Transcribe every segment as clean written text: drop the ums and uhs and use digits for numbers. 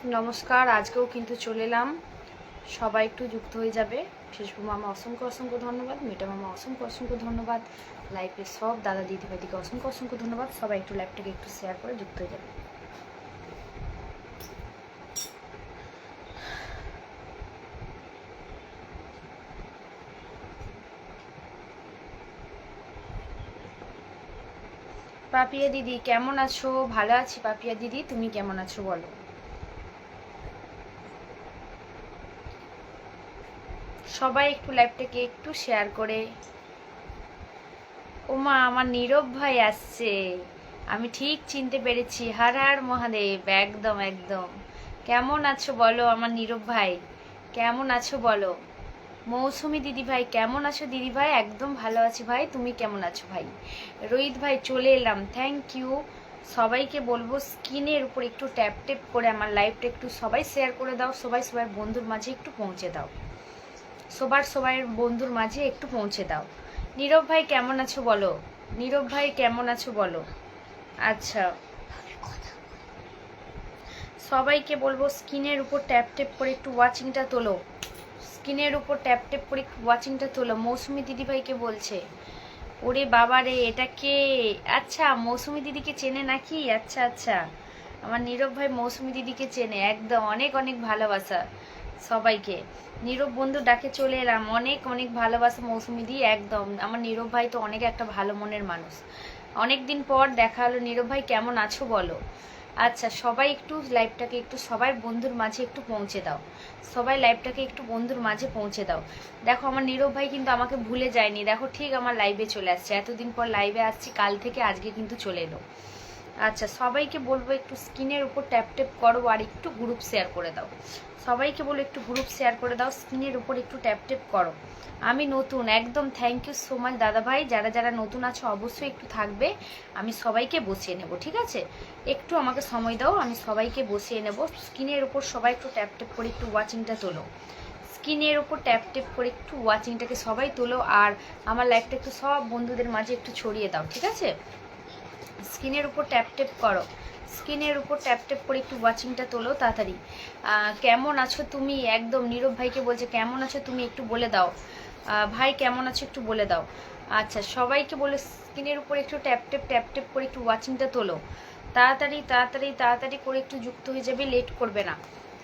নমস্কার, আজকেও কিন্তু চলে এলাম। সবাই একটু যুক্ত হয়ে যাবে। ফেসবুক মামা অসংখ্য অসংখ্য ধন্যবাদ, মিটা মামা অসংখ্য অসংখ্য ধন্যবাদ, লাইভে সব দাদা দিদি ভাইদিকে অসংখ্য অসংখ্য ধন্যবাদ। সবাই একটু লাইভটাকে একটু শেয়ার করে যুক্ত হয়ে যাবে। পাপিয়া দিদি কেমন আছো? ভালো আছি পাপিয়া দিদি, তুমি কেমন আছো বলো। সবাই একটু লাইভটাকে একটু শেয়ার করে। ওমা, আমার নীরব ভাই আসছে, আমি ঠিক চিনতে পেরেছি। হর হর মহাদেব। একদম একদম। কেমন আছো বলো আমার নীরব ভাই, কেমন আছো বলো। মৌসুমী দিদি ভাই কেমন আছো দিদি ভাই? একদম ভালো আছি ভাই, তুমি কেমন আছো ভাই? রোহিত ভাই চলে এলাম, থ্যাংক ইউ। সবাইকে বলবো স্ক্রিনের উপর একটু ট্যাপ ট্যাপ করে আমার লাইভটা একটু সবাই শেয়ার করে দাও। সবাই সবার বন্ধুর মাঝে একটু পৌঁছে দাও। সবার বন্ধুর মাঝে একটু পৌঁছে দাও। নীরব ভাই কেমন আছো বলো। নীরব ভাই কেমন আছো বলো। আচ্ছা, সবাইকে বলবো স্ক্রিনের উপর ট্যাপ ট্যাপ করে একটু ওয়াচিংটা তোলো। স্ক্রিনের উপর ট্যাপ ট্যাপ করে একটু ওয়াচিংটা তোলো। মৌসুমী দিদিভাইকে বলছে। ওরে বাবা রে, এটা কে? আচ্ছা, মৌসুমী দিদিকে চেনে নাকি? আচ্ছা আচ্ছা, আমার নীরব ভাই মৌসুমী দিদিকে চেনে। একদম অনেক অনেক ভালোবাসা সবাইকে। নীরব বন্ধু ডাকে চলে এলাম, অনেক অনেক ভালোবাসা মৌসুমী দি। একদম আমার নীরব ভাই তো অনেক একটা ভালো মনের মানুষ। অনেক দিন পর দেখা হলো। নীরব ভাই কেমন আছো বলো। আচ্ছা, সবাই একটু লাইভটাকে একটু সবাই বন্ধুর মাঝে একটু পৌঁছে দাও। সবাই লাইভটাকে একটু বন্ধুর মাঝে পৌঁছে দাও। দেখো আমার নীরব ভাই কিন্তু আমাকে ভুলে যায়নি, দেখো ঠিক আমার লাইভে চলে আসছে। এতদিন পর লাইভে আসছি, কাল থেকে আজকে কিন্তু চলে এলো। আচ্ছা, সবাইকে বলবো একটু স্ক্রিনের উপর ট্যাপ ট্যাপ করো আর একটু গ্রুপ শেয়ার করে দাও। সবাইকে বলো একটু গ্রুপ শেয়ার করে দাও, স্ক্রিনের উপর একটু ট্যাপ ট্যাপ করো। আমি নতুন, একদম থ্যাংক ইউ সো মাচ দাদা ভাই। যারা যারা নতুন আছো অবশ্যই একটু থাকবে, আমি সবাইকে বসিয়ে নেব, ঠিক আছে? একটু আমাকে সময় দাও, আমি সবাইকে বসিয়ে নেব। স্ক্রিনের উপর সবাই একটু ট্যাপ ট্যাপ করে একটু ওয়াচিংটা তোলো। স্ক্রিনের উপর ট্যাপ ট্যাপ করে একটু ওয়াচিংটাকে সবাই তোলো, আর আমার লাইভটা একটু সব বন্ধুদের মাঝে একটু ছড়িয়ে দাও, ঠিক আছে? স্ক্রিনের উপর ট্যাপ ট্যাপ করো। স্ক্রিনের উপর ট্যাপ ট্যাপ করে একটু ওয়াচিংটা তোলো তাড়াতাড়ি। কেমন আছো তুমি? একদম নীরব ভাইকে বলছে কেমন আছো তুমি, একটু বলে দাও। ভাই কেমন আছো একটু বলে দাও। আচ্ছা, সবাইকে বলে স্ক্রিনের উপর একটু ট্যাপ ট্যাপ ট্যাপ ট্যাপ করে একটু ওয়াচিংটা তোলো। তাড়াতাড়ি তাড়াতাড়ি তাড়াতাড়ি করে একটু যুক্ত হয়ে যাবে, লেট করবে না।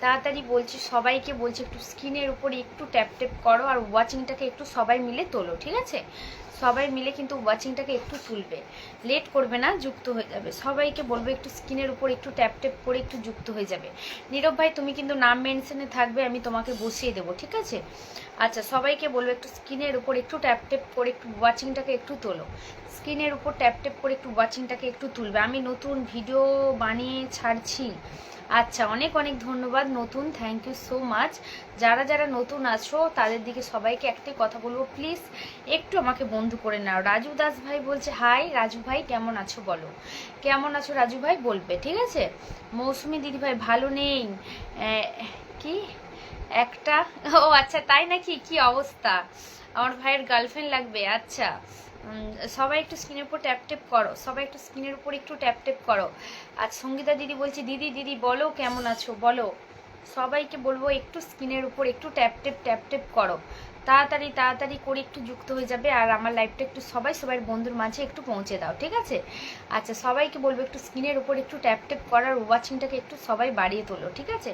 তাড়াতাড়ি বলছি, সবাইকে বলছি একটু স্ক্রিনের উপরে একটু ট্যাপ ট্যাপ করো আর ওয়াচিংটাকে একটু সবাই মিলে তোলো, ঠিক আছে? সবাই মিলে কিন্তু ওয়াচিংটাকে একটু তুলবে, লেট করবে না, যুক্ত হয়ে যাবে। সবাইকে বলবো একটু স্ক্রিনের উপর একটু ট্যাপ ট্যাপ করে একটু যুক্ত হয়ে যাবে। নীরব ভাই তুমি কিন্তু নাম মেনশনে থাকবে, আমি তোমাকে বসিয়ে দেবো, ঠিক আছে? আচ্ছা, সবাইকে বলবো একটু স্ক্রিনের উপর একটু ট্যাপ ট্যাপ করে একটু ওয়াচিংটাকে একটু তোলো। স্ক্রিনের উপর ট্যাপ ট্যাপ করে একটু ওয়াচিংটাকে একটু তুলবে। আমি নতুন ভিডিও বানিয়ে ছাড়ছি। আচ্ছা, অনেক অনেক ধন্যবাদ নতুন, থ্যাংক ইউ সো মাচ। যারা যারা নতুন আছো তাদের দিকে সবাইকে একটাই কথা বলবো, প্লিজ একটু আমাকে বন্ধু করে নাও। রাজু দাস ভাই বলছে হাই। রাজু ভাই কেমন আছো বলো। কেমন আছো রাজু ভাই বলবে, ঠিক আছে? মৌসুমী দিদি ভাই ভালো নেই। কি একটা, ও আচ্ছা তাই নাকি? কি অবস্থা? আমার ভাইয়ের গার্লফ্রেন্ড লাগবে। আচ্ছা, সবাই একটু স্ক্রিনের উপর ট্যাপ ট্যাপ করো। সবাই একটু স্ক্রিনের উপর একটু ট্যাপ ট্যাপ করো। আর সঙ্গীতা দিদি বলছি দিদি দিদি বলো কেমন আছো বলো। সবাইকে বলবো একটু স্ক্রিনের উপর একটু ট্যাপ ট্যাপ ট্যাপ ট্যাপ করো। তাড়াতাড়ি তাড়াতাড়ি করে একটু যুক্ত হয়ে যাবে, আর আমার লাইভটা একটু সবাই সবার বন্ধুর মাঝে একটু পৌঁছে দাও, ঠিক আছে? আচ্ছা, সবাইকে বলবো একটু স্ক্রিনের উপর একটু ট্যাপ ট্যাপ করার ওয়াচিংটাকে একটু সবাই বাড়িয়ে তোলো, ঠিক আছে?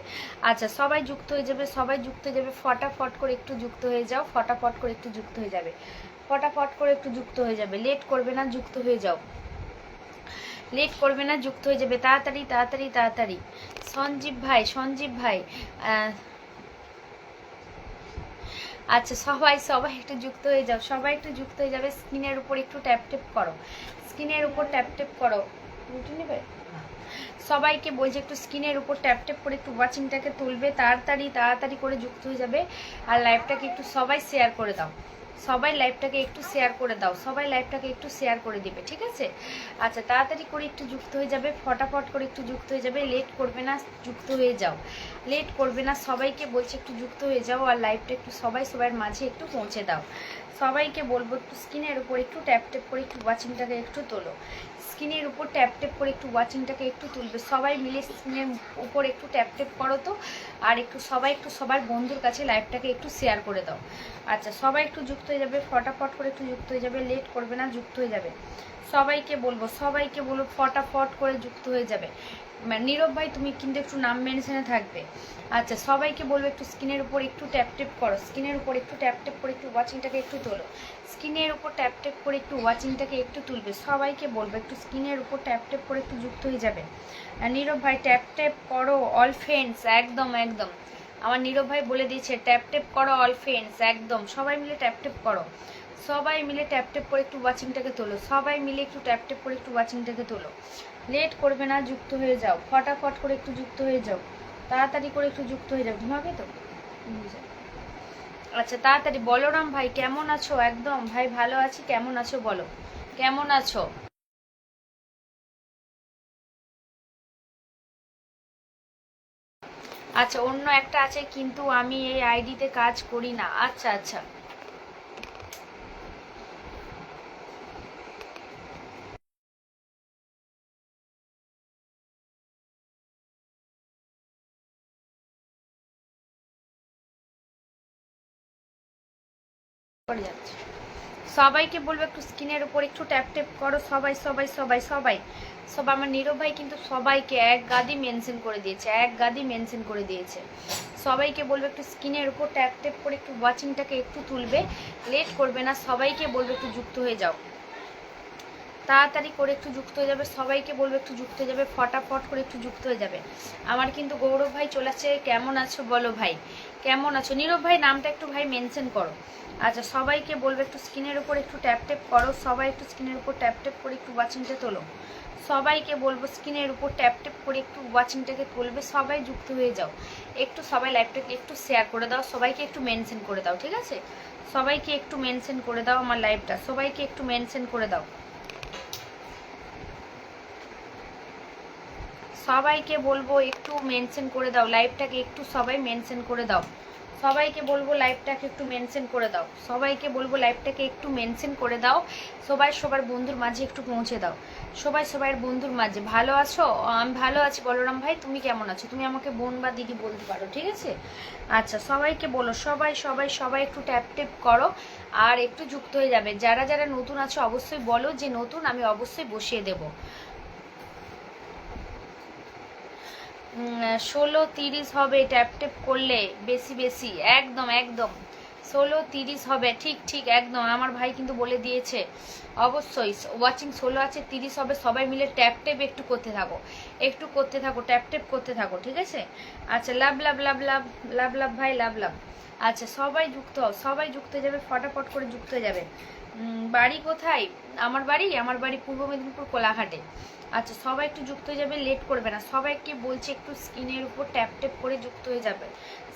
আচ্ছা, সবাই যুক্ত হয়ে যাবে, সবাই যুক্ত হয়ে যাবে। ফটাফট করে একটু যুক্ত হয়ে যাও, ফটাফট করে একটু যুক্ত হয়ে যাবে, ফটাফট করে একটু যুক্ত হয়ে যাবে। লেট করবে না, যুক্ত হয়ে যাও, লেট করবে না, যুক্ত হয়ে যাবে তাড়াতাড়ি তাড়াতাড়ি তাড়াতাড়ি। সঞ্জীব ভাই, সঞ্জীব ভাই, আচ্ছা সবাই সবাই একটু যুক্ত হয়ে যাও, সবাই একটু যুক্ত হয়ে যাবে। স্ক্রিনের উপর একটু ট্যাপ ট্যাপ করো, স্ক্রিনের উপর ট্যাপ ট্যাপ করো। রুটি নেবে? সবাইকে বলছে একটু স্ক্রিনের উপর ট্যাপ ট্যাপ করে একটু ওয়াচিংটাকে তুলবে, তাড়াতাড়ি তাড়াতাড়ি করে যুক্ত হয়ে যাবে। আর লাইভটাকে একটু সবাই শেয়ার করে দাও, সবাই লাইভটাকে একটু শেয়ার করে দাও, সবাই লাইভটাকে একটু শেয়ার করে দিবে, ঠিক আছে? আচ্ছা, তাড়াতাড়ি করে একটু যুক্ত হয়ে যাবে, ফটাফট করে একটু যুক্ত হয়ে যাবে। লেট করবে না, যুক্ত হয়ে যাও, লেট করবে না। সবাইকে বলছে একটু যুক্ত হয়ে যাও আর লাইভটা একটু সবাই সবার মাঝে একটু পৌঁছে দাও। সবাইকে বলবো একটু স্ক্রিনের উপর একটু ট্যাপ ট্যাপ করে একটু ওয়াচিংটাকে একটু তোলো, স্ক্রিনের উপর ট্যাপ ট্যাপ করে একটু ওয়াচিংটাকে একটু তুলবে, সবাই মিলে স্ক্রিনের উপর একটু ট্যাপ ট্যাপ করো তো। আর একটু সবাই একটু সবার বন্ধুর কাছে লাইভটাকে একটু শেয়ার করে দাও। আচ্ছা সবাই একটু যুক্ত হয়ে যাবে, ফটাফট করে একটু যুক্ত হয়ে যাবে, লেট করবে না, যুক্ত হয়ে যাবে। সবাইকে বলবো ফটাফট করে যুক্ত হয়ে যাবে। নীরব ভাই তুমি কিন্তু একটু নাম মেনশনে থাকবে। আচ্ছা সবাইকে বলবো একটু স্ক্রিনের উপর একটু ট্যাপ ট্যাপ করো, স্ক্রিনের উপর একটু ট্যাপ ট্যাপ করে একটু ওয়াচিংটাকে একটু তোলো, স্ক্রিনের উপর ট্যাপ ট্যাপ করে একটু ওয়াচিংটাকে একটু তুলবে। সবাইকে বলবো একটু স্ক্রিনের উপর ট্যাপ ট্যাপ করে একটু যুক্ত হয়ে যাবে। নীরব ভাই ট্যাপ ট্যাপ করো অল ফ্রেন্ডস, একদম একদম আমার নীরব ভাই বলে দিয়েছে ট্যাপ ট্যাপ করো অল ফ্রেন্ডস, একদম সবাই মিলে ট্যাপ ট্যাপ করো, সবাই মিলে ট্যাপ ট্যাপ করে একটু ওয়াচিংটাকে তোলো, সবাই মিলে একটু ট্যাপ ট্যাপ করে একটু ওয়াচিংটাকে তোলো, লেট করবে না, যুক্ত হয়ে যাও, ফটাফট করে একটু যুক্ত হয়ে যাও, তাড়াতাড়ি করে একটু যুক্ত হয়ে যাও। ঘুমাবে তো? আচ্ছা তাড়াতাড়ি। বলরাম ভাই কেমন আছো? একদম ভাই ভালো আছি, কেমন আছো বলো, কেমন আছো? আচ্ছা অন্য একটা আছে কিন্তু আমি এই আইডিতে কাজ করি না। আচ্ছা আচ্ছা করে যাচ্ছে। সবাইকে বলবো একটু স্ক্রিনের উপর একটু ট্যাপ ট্যাপ করো, সবাই সবাই সবাই সবাই সব। আমার নীরব ভাই কিন্তু সবাইকে এক গাদি মেনশন করে দিয়েছে, এক গাদি মেনশন করে দিয়েছে। সবাইকে বলবো একটু স্ক্রিনের উপর ট্যাপ ট্যাপ করে একটু ওয়াচিংটাকে একটু তুলবে, লেট করবে না, সবাইকে বলবো একটু যুক্ত হয়ে যাও, তাড়াতাড়ি করে একটু যুক্ত হয়ে যাবে। সবাইকে বলবো একটু যুক্ত হয়ে যাবে, ফটাফট করে একটু যুক্ত হয়ে যাবে। আমার কিন্তু গৌরব ভাই চলে আসছে, কেমন আছো বলো ভাই, কেমন আছো? নীরব ভাই নামটা একটু ভাই মেনশন করো। আচ্ছা সবাইকে বলবো একটু স্ক্রিনের উপর একটু ট্যাপ ট্যাপ করো, সবাই একটু স্ক্রিনের উপর ট্যাপ ট্যাপ করে একটু ওয়াচিংটা তোলো, সবাইকে বলবো স্ক্রিনের উপর ট্যাপ ট্যাপ করে একটু ওয়াচিংটাকে তুলবে, সবাই যুক্ত হয়ে যাও, একটু সবাই লাইভটাকে একটু শেয়ার করে দাও, সবাইকে একটু মেনশন করে দাও, ঠিক আছে? সবাইকে একটু মেনশন করে দাও আমার লাইভটা, সবাইকে একটু মেনশন করে দাও, সবাইকে বলবো একটু মেনশন করে দাও, লাইভটাকে একটু সবাই মেনশন করে দাও, সবাইকে বলবো লাইভটাকে একটু মেনশন করে দাও, সবাইকে বলবো লাইভটাকে একটু মেনশন করে দাও, সবাই সবার বন্ধুর মাঝে একটু পৌঁছে দাও, সবাই সবার বন্ধুর মাঝে। ভালো আছো? আমি ভালো আছি বলরাম ভাই, তুমি কেমন আছো? তুমি আমাকে বোন বা দিদি বলতে পারো, ঠিক আছে? আচ্ছা সবাইকে বলো সবাই সবাই সবাই একটু ট্যাপ ট্যাপ করো আর একটু যুক্ত হয়ে যাবে। যারা যারা নতুন আছো অবশ্যই বলো যে নতুন, আমি অবশ্যই বসিয়ে দেবো। 16:30 হবে ট্যাপ ট্যাপ করলে, বেশি বেশি, একদম একদম 16:30 হবে, ঠিক ঠিক একদম। আমার ভাই কিন্তু বলে দিয়েছে অবশ্যই ওয়াচিং 16 আছে, 30 হবে, সবাই মিলে ট্যাপ ট্যাপ একটু করতে থাকো, একটু করতে থাকো, ট্যাপ ট্যাপ করতে থাকো, ঠিক আছে? আচ্ছা লাভ লাভ লাভ লাভ লাভ লাভ ভাই লাভ লাভ। আচ্ছা সবাই যুক্ত হও, সবাই যুক্ত হয়ে যাবে, ফটাফট করে যুক্ত হয়ে যাবে। বাড়ি কোথায়? আমার বাড়ি পূর্ব মেদিনীপুর কোলাঘাটে। আচ্ছা সবাই একটু যুক্ত হয়ে যাবে, লেট করবে না, সবাইকে বলছে একটু স্ক্রিনের উপর ট্যাপ ট্যাপ করে যুক্ত হয়ে যাবে,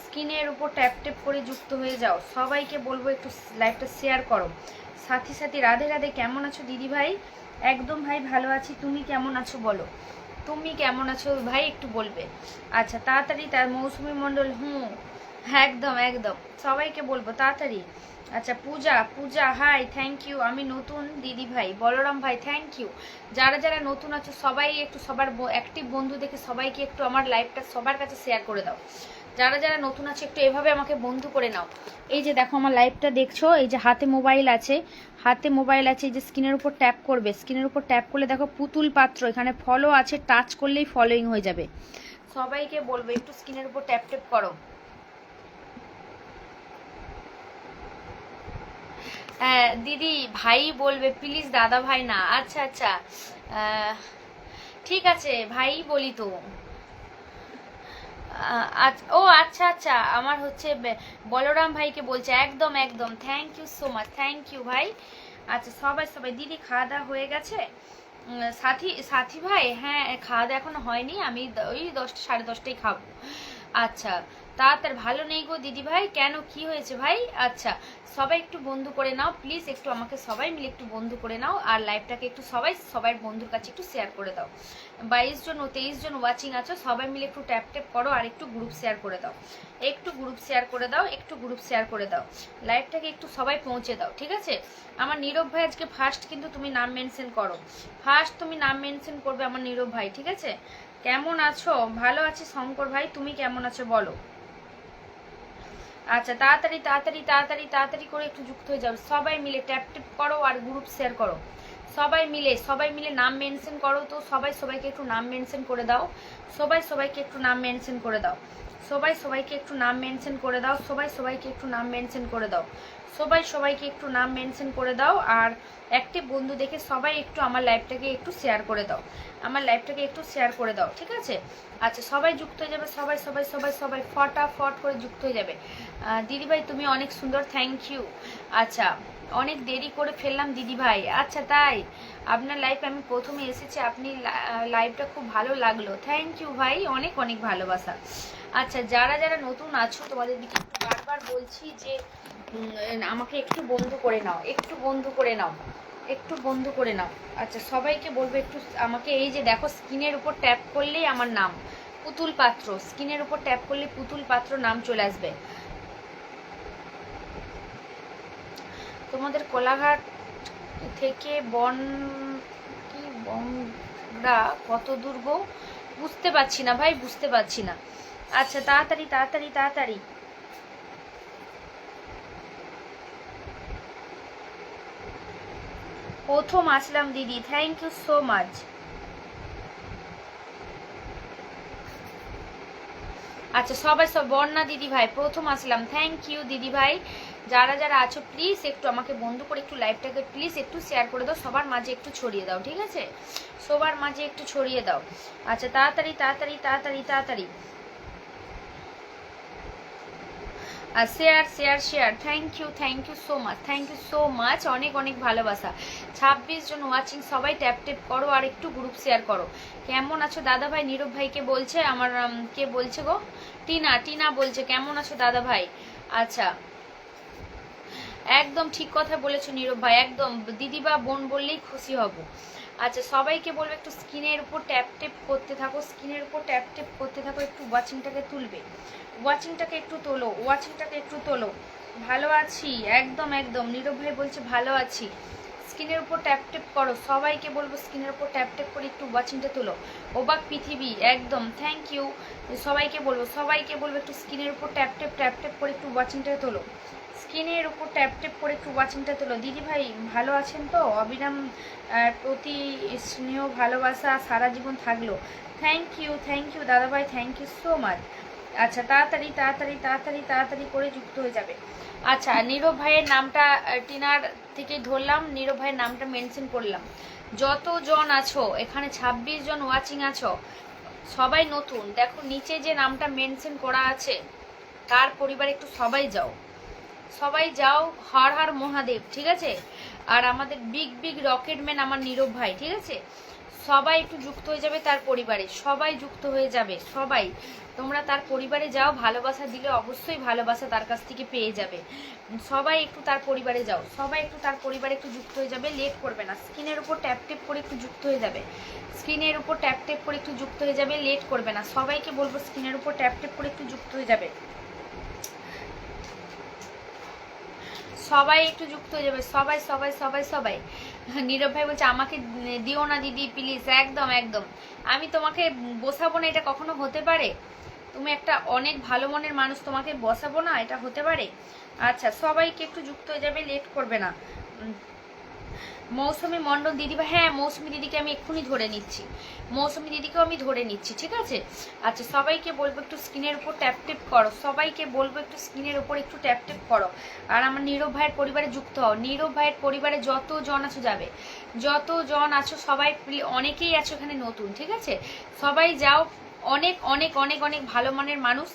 স্ক্রিনের উপর ট্যাপ ট্যাপ করে যুক্ত হয়ে যাও, সবাইকে বলবো একটু লাইভটা শেয়ার করো। সাথী সাথী রাধে রাধে, কেমন আছো দিদি ভাই? একদম ভাই ভালো আছি, তুমি কেমন আছো বলো, তুমি কেমন আছো ভাই একটু বলবে। আচ্ছা তাড়াতাড়ি, তার মৌসুমী মণ্ডল, একদম একদম সবাইকে বলবো তাড়াতাড়ি। আচ্ছা পূজা, পূজা হাই, থ্যাংক ইউ, আমি নতুন দিদি ভাই। বলরাম ভাই থ্যাংক ইউ। যারা যারা নতুন আছো সবাই একটু সবার অ্যাক্টিভ বন্ধু দেখে সবাইকে একটু আমার লাইভটা সবার কাছে শেয়ার করে দাও। যারা যারা নতুন আছে একটু এভাবে আমাকে বন্ধু করে নাও। এই যে দেখো আমার লাইভটা দেখছো, এই যে হাতে মোবাইল আছে, হাতে মোবাইল আছে, এই যে স্ক্রিনের উপর ট্যাপ করবে, স্ক্রিনের উপর ট্যাপ করলে দেখো পুতুল পাত্র, এখানে ফলো আছে, টাচ করলেই ফলোইং হয়ে যাবে। সবাইকে বলবো একটু স্ক্রিনের উপর ট্যাপ ট্যাপ করো। হ্যাঁ দিদি ভাই বলবে প্লিজ, দাদা ভাই না। আচ্ছা আচ্ছা ঠিক আছে ভাই বলি তো। ও আচ্ছা আচ্ছা, আমার হচ্ছে বলরাম ভাইকে বলছে, একদম একদম, thank you so much, thank you ভাই। আচ্ছা সবাই সবাই, দিদি খাওয়া দাওয়া হয়ে গেছে? সাথী সাথী ভাই, হ্যাঁ খাওয়া দাওয়া এখনো হয়নি, আমি ওই 10টা 10:30টাই খাবো। আচ্ছা তাড়াতাড়ি ভালো নেই গো দিদি ভাই, কেন কি হয়েছে ভাই? আচ্ছা সবাই একটু বন্ধু করে নাও প্লিজ, একটু আমাকে সবাই মিলে একটু বন্ধু করে নাও, আর লাইভটাকে একটু সবাই বন্ধুর কাছে একটু শেয়ার করে দাও। 22 জন ও 23 জন ওয়াচিং আছো, সবাই মিলে একটু ট্যাপ ট্যাপ করো আর একটু গ্রুপ শেয়ার করে দাও, একটু গ্রুপ শেয়ার করে দাও, একটু গ্রুপ শেয়ার করে দাও, লাইভটাকে একটু সবাই পৌঁছে দাও, ঠিক আছে? আমার নীরব ভাই আজকে ফার্স্ট কিন্তু তুমি নাম মেনশন করো, ফার্স্ট তুমি নাম মেনশন করবে আমার নীরব ভাই, ঠিক আছে? কেমন আছো? ভালো আছি শঙ্কর ভাই, তুমি কেমন আছো বলো? আচ্ছা তাড়াতাড়ি তাড়াতাড়ি তাড়াতাড়ি তাড়াতাড়ি করে একটু যুক্ত হয়ে যাও, সবাই মিলে ট্যাপ ট্যাপ করো আর গ্রুপ শেয়ার করো, সবাই মিলে নাম মেনশন করো, তো সবাইকে একটু নাম মেনশন করে দাও, সবাইকে একটু নাম মেনশন করে দাও, সবাইকে একটু নাম মেনশন করে দাও, সবাইকে একটু নাম মেনশন করে দাও, সবাইকে একটু নাম মেনশন করে দাও, আর একটি বন্ধু দেখে সবাই একটু আমার লাইভটাকে একটু শেয়ার করে দাও, আমার লাইভটাকে একটু শেয়ার করে দাও, ঠিক আছে? আচ্ছা সবাই যুক্ত হয়ে যাবে, সবাই ফটাফট করে যুক্ত হয়ে যাবে। দিদিভাই তুমি অনেক সুন্দর, থ্যাংক ইউ। আচ্ছা অনেক দেরি করে ফেললাম দিদিভাই, আচ্ছা তাই? আপনার লাইভ আমি প্রথমে এসেছি, আপনি লাইভটা খুব ভালো লাগলো, থ্যাংক ইউ ভাই, অনেক অনেক ভালোবাসা। আচ্ছা যারা যারা নতুন আছো তোমাদের দিকে একটু বারবার বলছি যে আমাকে একটু বন্ধু করে নাও, একটু বন্ধু করে নাও, একটু বন্ধু করে নাও। আচ্ছা সবাইকে বলবো একটু আমাকে, এই যে দেখো স্ক্রিনের উপর ট্যাপ করলেই আমার নাম পুতুল পাত্র, স্ক্রিনের উপর ট্যাপ করলে পুতুল পাত্র নাম চলে আসবে। তোমাদের কোলাঘাট থেকে বনগা কত দূর গো? বুঝতে পারছি না ভাই, বুঝতে পারছি না। আচ্ছা তাড়াতাড়ি তাড়াতাড়ি তাড়াতাড়ি, প্রথম আসলাম দিদি, থ্যাংক ইউ সো মাচ। আচ্ছা সবাই বন্যা দিদি ভাই প্রথম আসলাম, থ্যাংক ইউ দিদি ভাই। যারা যারা আছো প্লিজ একটু আমাকে বন্ধু করে একটু লাইভটাকে প্লিজ একটু শেয়ার করে দাও, সবার মাঝে একটু ছড়িয়ে দাও, ঠিক আছে? সবার মাঝে একটু ছড়িয়ে দাও। আচ্ছা তাড়াতাড়ি তাড়াতাড়ি তাড়াতাড়ি তাড়াতাড়ি, আর share share share, thank you so much, thank you so much, অনেক অনেক ভালোবাসা। 26 জন ওয়াচিং, সবাই ট্যাপ ট্যাপ করো আর একটু গ্রুপ শেয়ার করো। কেমন আছো দাদা ভাই? নীরব ভাইকে বলছে আমার, কে বলছে গো? টিনা বলছে কেমন আছো দাদা ভাই? আচ্ছা একদম ঠিক কথা বলেছো নীরব ভাই, একদম দিদি বা বোন বললেই খুশি হব। আচ্ছা সবাইকে বলবো একটু স্ক্রিনের উপর ট্যাপ ট্যাপ করতে থাকো, স্ক্রিনের উপর ট্যাপ ট্যাপ করতে থাকো, একটু ওয়াচিংটাকে তুলবে, ওয়াচিংটাকে একটু তোলো, ওয়াচিংটাকে একটু তোলো। ভালো আছি, একদম একদম, নীরব ভাই বলছে ভালো আছি। স্ক্রিনের উপর ট্যাপ ট্যাপ করো, সবাইকে বলবো স্ক্রিনের উপর ট্যাপ ট্যাপ করে একটু ওয়াচিংটা তোলো। অবাক পৃথিবী, একদম থ্যাংক ইউ। সবাইকে বলবো একটু স্ক্রিনের উপর ট্যাপ ট্যাপ করে একটু ওয়াচিংটা তোলো, স্ক্রিনের উপর ট্যাপ ট্যাপ করে একটু ওয়াচিংটা তোলো। দিদি ভাই ভালো আছেন তো? অবিরাম প্রতি স্নেহ ভালোবাসা সারা জীবন থাকলো, থ্যাংক ইউ দাদা ভাই, থ্যাংক ইউ সো মাচ। আচ্ছা তাড়াতাড়ি তাড়াতাড়ি তাড়াতাড়ি তাড়াতাড়ি করে যুক্ত হয়ে যাবে। আচ্ছা নীরব ভাইয়ের নামটা টিনার থেকে ধরলাম, নীরব ভাইয়ের নামটা মেনশন করলাম। যতজন আছো এখানে 26 জন ওয়াচিং আছো, সবাই নতুন, দেখো নিচে যে নামটা মেনশন করা আছে তার পরিবারে একটু সবাই যাও, হর হর মহাদেব, ঠিক আছে? আর আমাদের বিগ রকেটম্যান আমার নীরব ভাই, ঠিক আছে? সবাই একটু যুক্ত হয়ে যাবে তার পরিবারে, সবাই যুক্ত হয়ে যাবে, সবাই তোমরা তার পরিবারে যাও, ভালোবাসা দিলে অবশ্যই ভালোবাসা তার কাছ থেকে পেয়ে যাবে। সবাই একটু তার পরিবারে যাও, সবাই একটু তার পরিবারে একটু যুক্ত হয়ে যাবে, লেট করবে না, স্ক্রিনের উপর ট্যাপ ট্যাপ করে একটু যুক্ত হয়ে যাবে, স্ক্রিনের উপর ট্যাপ ট্যাপ করে একটু যুক্ত হয়ে যাবে, লেট করবে না, সবাইকে বলবো স্ক্রিনের উপর ট্যাপ ট্যাপ করে একটু যুক্ত হয়ে যাবে, সবাই একটু যুক্ত হয়ে যাবে, সবাই। নীরব ভাই বলছে আমাকে দিও না দিদি প্লিজ, একদম একদম, আমি তোমাকে বসাবো না, এটা কখনো হতে পারে? তুমি একটা অনেক ভালো মনের মানুষ, তোমাকে বসাবো না, এটা হতে পারে? আচ্ছা সবাইকে একটু যুক্ত হয়ে যাবে, লেট করবে না। মৌসুমী মণ্ডল দিদিভাই, হ্যাঁ মৌসুমী দিদিকে আমি এক্ষুনি ধরে নিচ্ছি, মৌসুমী দিদিকেও আমি ধরে নিচ্ছি, ঠিক আছে? আচ্ছা সবাইকে বলবো একটু স্ক্রিনের উপর ট্যাপ ট্যাপ করো, সবাইকে বলবো একটু স্ক্রিনের উপর একটু ট্যাপ ট্যাপ করো, আর আমার নীরব ভাইয়ের পরিবারে যুক্ত হও, নীরব ভাইয়ের পরিবারে যতজন আছো যাবে, যতজন আছো সবাই, অনেকেই আছো এখানে নতুন, ঠিক আছে? সবাই যাও, অনেক অনেক অনেক অনেক ভালো মানের মানুষ,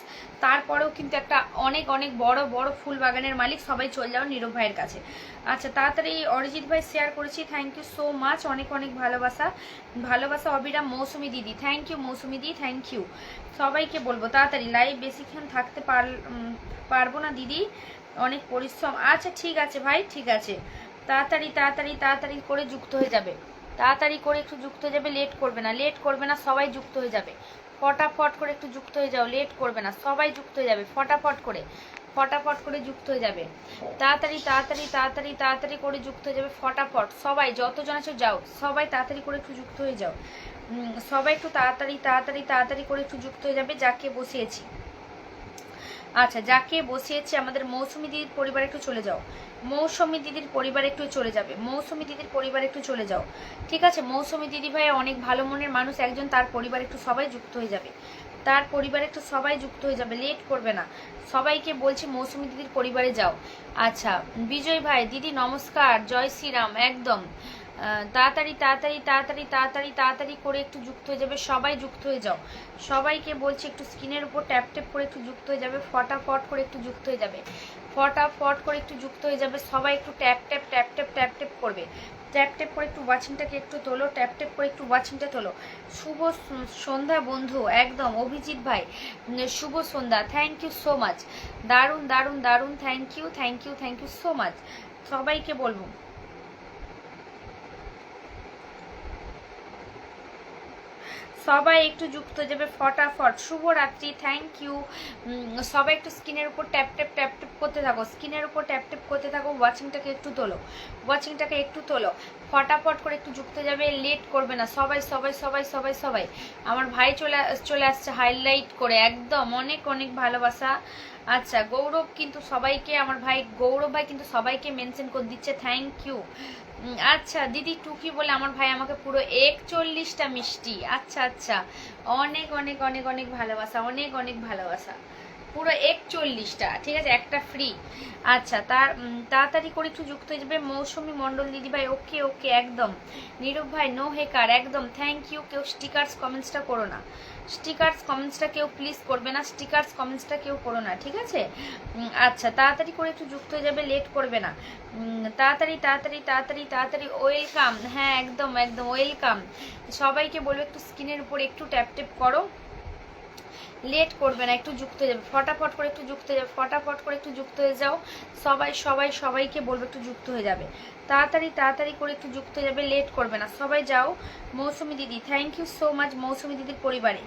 তারপরেও কিন্তু একটা অনেক অনেক বড় বড় ফুল বাগানের মালিক। সবাই চলে যাও নীরব ভাইয়ের কাছে। আচ্ছা তাড়াতাড়ি অরিজিৎ ভাই শেয়ার করেছি, থ্যাংক ইউ সো মাচ, অনেক অনেক ভালোবাসা ভালোবাসা। অবিরাম মৌসুমি দিদি, থ্যাংক ইউ মৌসুমি দিদি, থ্যাংক ইউ। সবাইকে বলবো তাড়াতাড়ি, লাইভ বেশিক্ষণ থাকতে পারবো না দিদি, অনেক পরিশ্রম। আচ্ছা ঠিক আছে ভাই, ঠিক আছে, তাড়াতাড়ি তাড়াতাড়ি তাড়াতাড়ি করে যুক্ত হয়ে যাবে, তাড়াতাড়ি করে একটু যুক্ত হয়ে যাবে, লেট করবে না, লেট করবে না, সবাই যুক্ত হয়ে যাবে ফটাফট করে, একটু যুক্ত হয়ে যাও, লেট করবে না, সবাই যুক্ত হয়ে যাবে ফটাফট করে, ফটাফট করে যুক্ত হয়ে যাবে, তাড়াতাড়ি তাড়াতাড়ি তাড়াতাড়ি তাড়াতাড়ি করে যুক্ত হয়ে যাবে ফটাফট। সবাই যতজন আছো যাও, সবাই তাড়াতাড়ি করে একটু যুক্ত হয়ে যাও, সবাই একটু তাড়াতাড়ি তাড়াতাড়ি তাড়াতাড়ি করে একটু যুক্ত হয়ে যাবে। যাকে বসিয়েছি, আচ্ছা যাকে বসিয়েছি আমাদের মৌসুমি দিদির পরিবারে একটু চলে যাও, মৌসুমি দিদির পরিবারে একটু চলে যাবে, মৌসুমি দিদির পরিবারে একটু চলে যাও, ঠিক আছে। মৌসুমি দিদি ভাই অনেক ভালো মনের মানুষ একজন, তার পরিবারে একটু সবাই যুক্ত হয়ে যাবে, তার পরিবারে একটু সবাই যুক্ত হয়ে যাবে, লেট করবে না, সবাইকে বলছি মৌসুমি দিদির পরিবারে যাও। আচ্ছা বিজয় ভাই, দিদি নমস্কার, জয় শ্রীরাম, একদম তাড়াতাড়ি তাড়াতাড়ি তাড়াতাড়ি তাড়াতাড়ি তাড়াতাড়ি করে একটু যুক্ত হয়ে যাবে, সবাই যুক্ত হয়ে যাও, সবাইকে বলছি একটু স্ক্রিনের উপর ট্যাপ ট্যাপ করে একটু যুক্ত হয়ে যাবে, ফটাফট করে একটু যুক্ত হয়ে যাবে, ফটাফট করে একটু যুক্ত হয়ে যাবে, সবাই একটু tap tap tap tap tap tap করবে, ট্যাপ ট্যাপ করে একটু ওয়াচিংটাকে একটু তোলো, ট্যাপ ট্যাপ করে একটু ওয়াচিংটা তোলো। শুভ সন্ধ্যা বন্ধু, একদম অভিজিৎ ভাই, শুভ সন্ধ্যা, থ্যাংক ইউ সো মাচ, দারুণ দারুণ দারুণ, thank you thank you thank you so much. সবাইকে বলবো সবাই একটু যুক্ত যাবে ফটাফট, শুভরাত্রি, থ্যাংক ইউ। সবাই একটু স্ক্রিনের উপর ট্যাপ ট্যাপ ট্যাপ ট্যাপ করতে থাকো, স্ক্রিনের উপর ট্যাপ ট্যাপ করতে থাকো, ওয়াচিংটাকে একটু তোলো, ওয়াচিংটাকে একটু তোলো, ফটাফট করে একটু যুক্ত যাবে, লেট করবে না, সবাই সবাই সবাই সবাই সবাই। আমার ভাই চলে আসছে হাইলাইট করে, একদম অনেক অনেক ভালোবাসা। আচ্ছা গৌরব কিন্তু সবাইকে, আমার ভাই গৌরব ভাই কিন্তু সবাইকে মেনশন করে দিচ্ছে, থ্যাংক ইউ। আচ্ছা দিদি টুকি বলে আমার ভাই আমাকে পুরো 41টা মিষ্টি, আচ্ছা আচ্ছা, অনেক অনেক অনেক অনেক ভালোবাসা, অনেক অনেক ভালোবাসা, পুরো 41টা, ঠিক আছে, একটা ফ্রি। আচ্ছা তাড়াতাড়ি করে একটু যুক্ত হয়ে যাবে, মৌসুমী মণ্ডল দিদি ভাই, ওকে ওকে একদম। নীরব ভাই নো হেকার, একদম থ্যাংক ইউ। কেউ স্টিকার্স কমেন্টসটা করো না, স্টিকার্স কমেন্টসটা কেউ প্লিজ করবে না, স্টিকার্স কমেন্টসটা কেউ করো না, ঠিক আছে। আচ্ছা তাড়াতাড়ি করে একটু যুক্ত হয়ে যাবে, লেট করবে না, তাড়াতাড়ি তাড়াতাড়ি তাড়াতাড়ি তাড়াতাড়ি, ওয়েলকাম, হ্যাঁ একদম একদম ওয়েলকাম। সবাইকে বলবো একটু স্ক্রিনের উপর একটু ট্যাপ ট্যাপ করো, লেট করবে না, একটু যুক্ত হয়ে যাবে ফটাফট করে, একটু যুক্ত হয়ে যাবে ফটাফট করে, একটু যুক্ত হয়ে যাও, সবাই সবাই সবাইকে বলবো একটু যুক্ত হয়ে যাবে, তাড়াতাড়ি তাড়াতাড়ি করে একটু যুক্ত হয়ে যাবে, লেট করবে না, সবাই যাও। মৌসুমি দিদি, থ্যাংক ইউ সো মাচ মৌসুমি দিদির পরিবারে।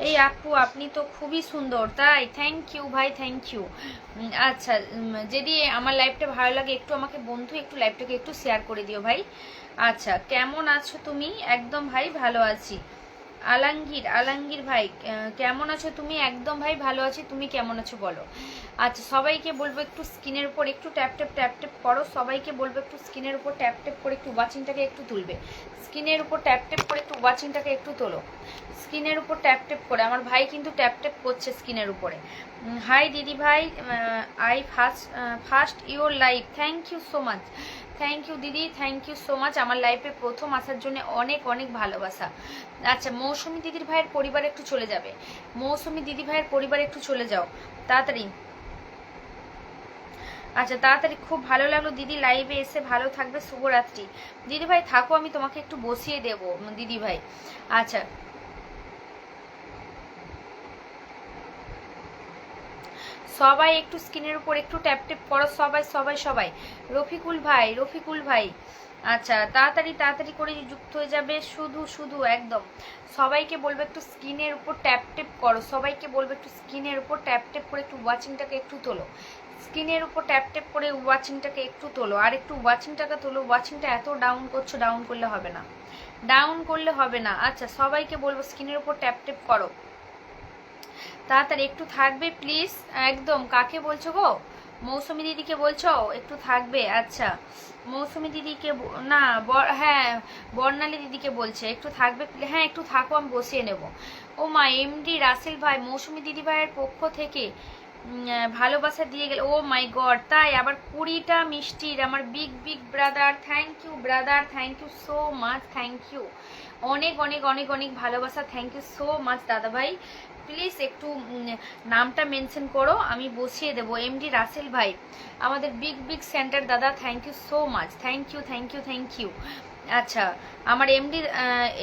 এই আপু আপনি তো খুবই সুন্দর, তাই থ্যাংক ইউ ভাই, থ্যাংক ইউ। আচ্ছা যদি আমার লাইভটা ভালো লাগে একটু আমাকে বন্ধু একটু লাইভটাকে একটু শেয়ার করে দিও ভাই। আচ্ছা কেমন আছো তুমি? একদম ভাই ভালো আছি। আলমগীর ভাই কেমন আছো তুমি? একদম ভাই ভালো আছি, তুমি কেমন আছো বলো। আচ্ছা সবাইকে বলবো একটু স্ক্রিনের উপর একটু ট্যাপ ট্যাপ ট্যাপ ট্যাপ করো, সবাইকে বলবো একটু স্ক্রিনের উপর ট্যাপ ট্যাপ করে একটু ওয়াচিংটাকে একটু তুলবে, স্ক্রিনের উপর ট্যাপ ট্যাপ করে একটু ওয়াচিংটাকে একটু তোলো, স্ক্রিনের উপর ট্যাপ ট্যাপ করে। আমার ভাই কিন্তু ট্যাপ ট্যাপ করছে স্ক্রিনের উপরে। হাই দিদি ভাই, I first your live, thank you so much, thank you দিদি, থ্যাংক ইউ সো মাচ, আমার লাইফে প্রথম আসার জন্য অনেক অনেক ভালোবাসা। আচ্ছা মৌসুমি দিদির ভাইয়ের পরিবারে একটু চলে যাবে, মৌসুমি দিদি ভাইয়ের পরিবারে একটু চলে যাও তাড়াতাড়ি। আচ্ছা তাড়াতাড়ি, খুব ভালো লাগলো দিদি লাইভে এসে, ভালো থাকবে, শুভরাত্রি। দিদি ভাই থাকো, আমি তোমাকে একটু বসিয়ে দেবো দিদি ভাই। আচ্ছা সবাই একটু স্ক্রিনের উপর একটু ট্যাপ ট্যাপ করো, সবাই সবাই সবাই। রফিকুল ভাই আচ্ছা তাড়াতাড়ি তাড়াতাড়ি করে যুক্ত হয়ে যাবে, শুধু শুধু একদম সবাইকে বলবো একটু স্ক্রিনের উপর ট্যাপ ট্যাপ করো, সবাইকে বলবো একটু স্ক্রিনের উপর ট্যাপ ট্যাপ করে একটু ওয়াচিংটাকে একটু তোলো, স্ক্রিনের উপর ট্যাপ ট্যাপ করে ওয়াচিংটাকে একটু তোলো, আর একটু ওয়াচিংটাকে তোলো, ওয়াচিংটা এত ডাউন করছো, ডাউন করলে হবে না, ডাউন করলে হবে না। আচ্ছা সবাইকে বলবো স্ক্রিনের উপর ট্যাপ ট্যাপ করো, তাড়াতাড়ি একটু থাকবে প্লিজ, একদম। কাকে বলছো গো? মৌসুমি দিদিকে বলছো একটু থাকবে? আচ্ছা মৌসুমি দিদিকে না, হ্যাঁ বর্ণালী দিদিকে বলছে একটু থাকবে, হ্যাঁ একটু থাকো, আমি বসিয়ে নেব। ও মা এমডি রাসেল ভাই, মৌসুমি দিদি ভাইয়ের পক্ষ থেকে ভালোবাসা দিয়ে গেলে, ও মাই গড, তাই আবার 20টা মিষ্টির আমার big big brother, thank you brother, thank you so much, thank you, অনেক অনেক অনেক অনেক ভালোবাসা, থ্যাংক ইউ সো মাচ দাদা ভাই। প্লিজ একটু নামটা মেনশন করো, আমি বসিয়ে দেবো। এমডি রাসেল ভাই, আমাদের বিগ বিগ সেন্টার দাদা, thank you so much, thank you thank you thank you. আচ্ছা, আমার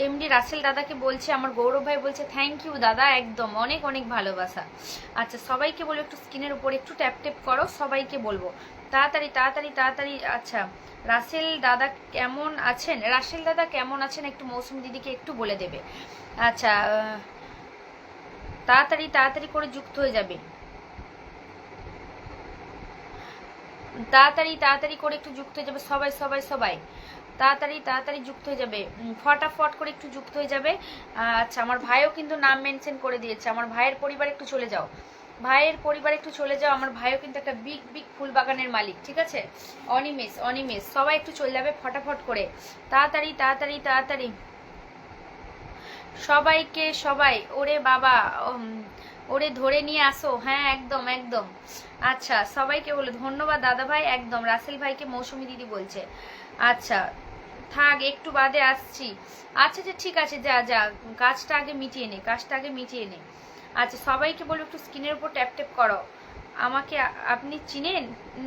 এমডি রাসেল দাদাকে বলছে, আমার গৌরব ভাই বলছে থ্যাংক ইউ দাদা, একদম অনেক অনেক ভালোবাসা। আচ্ছা, সবাইকে বলবো একটু স্ক্রিনের উপর একটু ট্যাপ ট্যাপ করো, সবাইকে বলবো তাড়াতাড়ি তাড়াতাড়ি তাড়াতাড়ি। আচ্ছা, রাসেল দাদা কেমন আছেন, রাসেল দাদা কেমন আছেন একটু মৌসুমী দিদিকে একটু বলে দেবে। আচ্ছা, তাড়াতাড়ি তাড়াতাড়ি করে যুক্ত হয়ে যাবে, তাড়াতাড়ি তাড়াতাড়ি করে একটু যুক্ত হয়ে যাবে সবাই সবাই সবাই, তাড়াতাড়ি তাড়াতাড়ি যুক্ত হয়ে যাবে, ফটাফট করে একটু যুক্ত হয়ে যাবে। আচ্ছা, আমার ভাইও কিন্তু নাম মেনশন করে দিয়েছে, আমার ভাইয়ের পরিবার একটু চলে যাও, ভাইয়ের পরিবার একটু চলে যাও, আমার ভাইও কিন্তু একটা বিগ বিগ ফুল বাগানের মালিক, ঠিক আছে? অনিমেষ অনিমেষ সবাই একটু চলে যাবে ফটাফট করে, তাড়াতাড়ি তাড়াতাড়ি তাড়াতাড়ি সবাইকে, সবাই ওরে বাবা, ওরে ধরে নিয়ে আসো, হ্যাঁ একদম একদম। আচ্ছা, সবাইকে বলে ধন্যবাদ দাদা ভাই, একদম রাসেল ভাইকে মৌসুমী দিদি বলছে। আচ্ছা, থাক একটু বাদে আসছি। আচ্ছা আচ্ছা ঠিক আছে, যা যা, কাজটা আগে মিটিয়ে নে, কাজটা আগে মিটিয়ে নে। আচ্ছা, সবাইকে বলবো একটু স্ক্রিনের উপর ট্যাপ ট্যাপ করো। আমাকে আপনি চিনেন?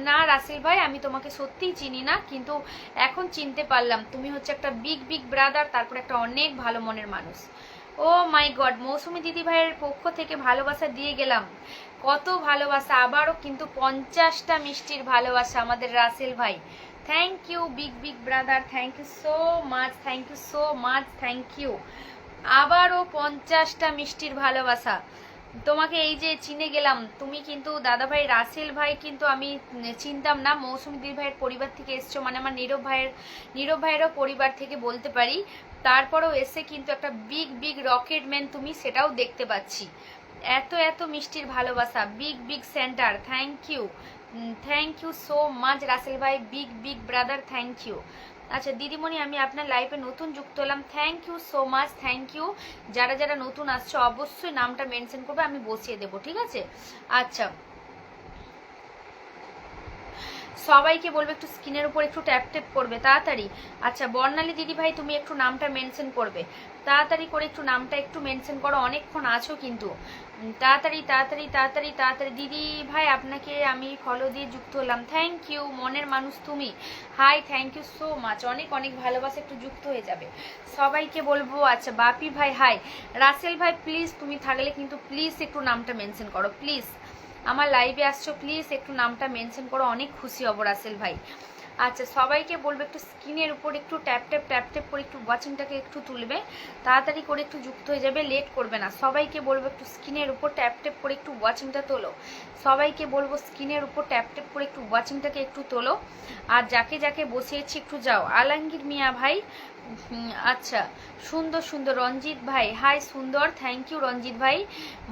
না রাসেল ভাই, আমি তোমাকে সত্যিই চিনি না, কিন্তু এখন চিনতে পারলাম, তুমি হচ্ছে একটা বিগ বিগ ব্রাদার, তারপর একটা অনেক ভালো মনের মানুষ। ও মাই গড, মৌসুমী দিদি ভাইয়ের পক্ষ থেকে ভালোবাসা দিয়ে গেলাম, কত ভালোবাসা, আবারও কিন্তু 50টা মিষ্টির ভালোবাসা আমাদের রাসেল ভাই, thank you big big brother, thank you so much, thank you so much, thank you. আবারও 50টা মিষ্টির ভালোবাসা তোমাকে, এই যে চিনে গেলাম, তুমি কিন্তু দাদা ভাই রাসেল ভাই কিন্তু আমি চিনতাম না, মৌসুমী দিদি ভাইয়ের পরিবার থেকে এসছো, মানে আমার নীরব ভাইয়েরও পরিবার থেকে বলতে পারি, তারপরেও এসে কিন্তু একটা বিগ বিগ রকেট ম্যান তুমি, সেটাও দেখতে পাচ্ছি। এত এত মিষ্টির ভালোবাসা, big big centre, thank you so much Rasel ভাই, big big brother, thank you. আচ্ছা দিদিমণি, আমি আপনার লাইফে নতুন যুক্ত হলাম, thank you so much, thank you. যারা যারা নতুন আসছো অবশ্যই নামটা মেনশন করবে, আমি বসিয়ে দেবো, ঠিক আছে? আচ্ছা, সবাইকে বলবে একটু স্ক্রিনের উপর একটু ট্যাপ ট্যাপ করবে তাড়াতাড়ি। আচ্ছা, বর্ণালী দিদি ভাই, তুমি একটু নামটা মেনশন করবে, তাড়াতাড়ি করে একটু নামটা একটু মেনশন করো, অনেকক্ষণ আছো কিন্তু, তাড়াতাড়ি তাড়াতাড়ি তাড়াতাড়ি তাড়াতাড়ি। দিদি ভাই, আপনাকে আমি ফলো দিয়ে যুক্ত হলাম, থ্যাংক ইউ, মনের মানুষ তুমি, hi, thank you so much, অনেক অনেক ভালোবাসা, একটু যুক্ত হয়ে যাবে সবাইকে বলবো। আচ্ছা, বাপি ভাই হাই, রাসেল ভাই প্লিজ তুমি থাকলে কিন্তু প্লিজ একটু নামটা মেনশন করো প্লিজ, আমার লাইভে আসছো প্লিজ একটু নামটা মেনশন করো, অনেক খুশি হব রাসেল ভাই। আচ্ছা, সবাইকে বলবো একটু স্ক্রিনের উপর একটু ট্যাপ ট্যাপ ট্যাপ ট্যাপ করে একটু ওয়াচিংটাকে একটু তুলবে, তাড়াতাড়ি করে একটু যুক্ত হয়ে যাবে, লেট করবে না। সবাইকে বলবো একটু স্ক্রিনের উপর ট্যাপ ট্যাপ করে একটু ওয়াচিংটা তোলো, সবাইকে বলবো স্ক্রিনের উপর ট্যাপ ট্যাপ করে একটু ওয়াচিংটাকে একটু তোলো, আর যাকে যাকে বসিয়েছি একটু যাও। আলমগীর মিয়া ভাই, আচ্ছা, সুন্দর সুন্দর, রঞ্জিত ভাই হাই সুন্দর, থ্যাংক ইউ রঞ্জিত ভাই,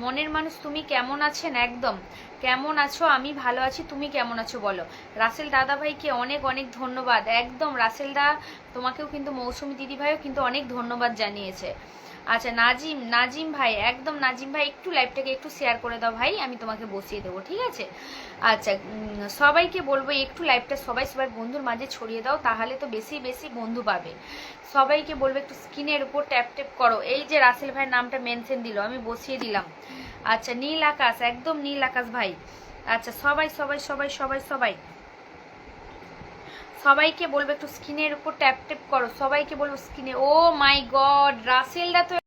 মনের মানুষ তুমি কেমন আছেন, একদম কেমন আছো, আমি ভালো আছি, তুমি কেমন আছো বলো। রাসেল দাদা ভাইকে অনেক অনেক ধন্যবাদ, একদম রাসেল দা তোমাকেও কিন্তু মৌসুমী দিদি ভাইও কিন্তু অনেক ধন্যবাদ জানিয়েছে। আচ্ছা, নাজিম ভাই, একদম নাজিম ভাই একটু লাইভটাকে একটু শেয়ার করে দাও ভাই, আমি তোমাকে বসিয়ে দেবো, ঠিক আছে? আচ্ছা, সবাইকে বলবো একটু লাইভটা সবাই সবার বন্ধুর মাঝে ছড়িয়ে দাও, তাহলে তো বেশি বেশি বন্ধু পাবে। সবাইকে বলবো একটু স্ক্রিনের উপর ট্যাপ ট্যাপ করো, এই যে রাসেল ভাইয়ের নামটা মেনশন দিল, আমি বসিয়ে দিলাম। আচ্ছা, নীল আকাশ, একদম নীল আকাশ ভাই। আচ্ছা, সবাই সবাই সবাই সবাই সবাই সবাইকে বলবো একটু স্ক্রিনের উপর ট্যাপ ট্যাপ করো, সবাইকে বলবো স্ক্রিনে। ও মাই গড, রাসেল দা তো